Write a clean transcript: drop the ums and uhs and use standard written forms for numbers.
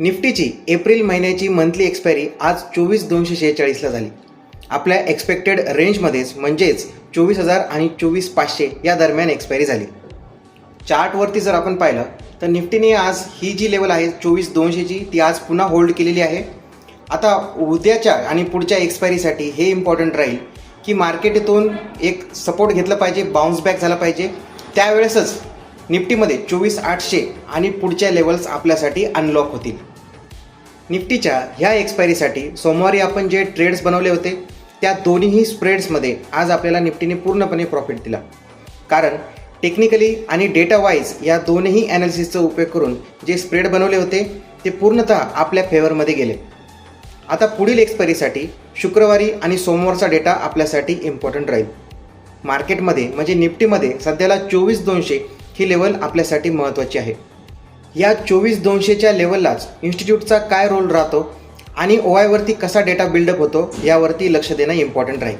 निफ्टीची April महिन्याची monthly expiry आज 24,246ला झाली. आपल्या एक्सपेक्टेड रेंजमध्येच म्हणजेच 24,000 आणि 24,500 या दरम्यान एक्सपायरी झाली. चार्टवरती जर आपण पाहिलं तर निफ्टीने आज ही जी लेवल आहे 24,200ची ती आज पुन्हा होल्ड केलेली आहे. आता उद्याच्या आणि पुढच्या एक्सपायरीसाठी हे इम्पॉर्टंट राहील की मार्केटतून एक सपोर्ट घेतला पाहिजे, बाउन्स बॅक झाला पाहिजे. त्यावेळेसच निफ्टीमध्ये 24,800 आणि पुढच्या लेवल्स आपल्यासाठी अनलॉक होतील. निफ्टीच्या ह्या एक्सपायरीसाठी सोमवारी आपण जे ट्रेड्स बनवले होते त्या दोन्हीही स्प्रेड्समध्ये आज आपल्याला निफ्टीने पूर्णपणे प्रॉफिट दिला. कारण टेक्निकली आणि डेटा वाईज या दोन्ही ॲनालिसिसचा उपयोग करून जे स्प्रेड बनवले होते ते पूर्णतः आपल्या फेवरमध्ये गेले. आता पुढील एक्सपायरीसाठी शुक्रवारी आणि सोमवारचा डेटा आपल्यासाठी इम्पॉर्टंट राहील. मार्केटमध्ये म्हणजे निफ्टीमध्ये सध्याला 24,200 ही लेवल आपल्यासाठी महत्त्वाची आहे. या 24,200च्या लेवललाच इन्स्टिट्यूटचा काय रोल राहतो आणि OI वरती कसा डेटा बिल्डअप होतो यावरती लक्ष देणं इम्पॉर्टंट राहील.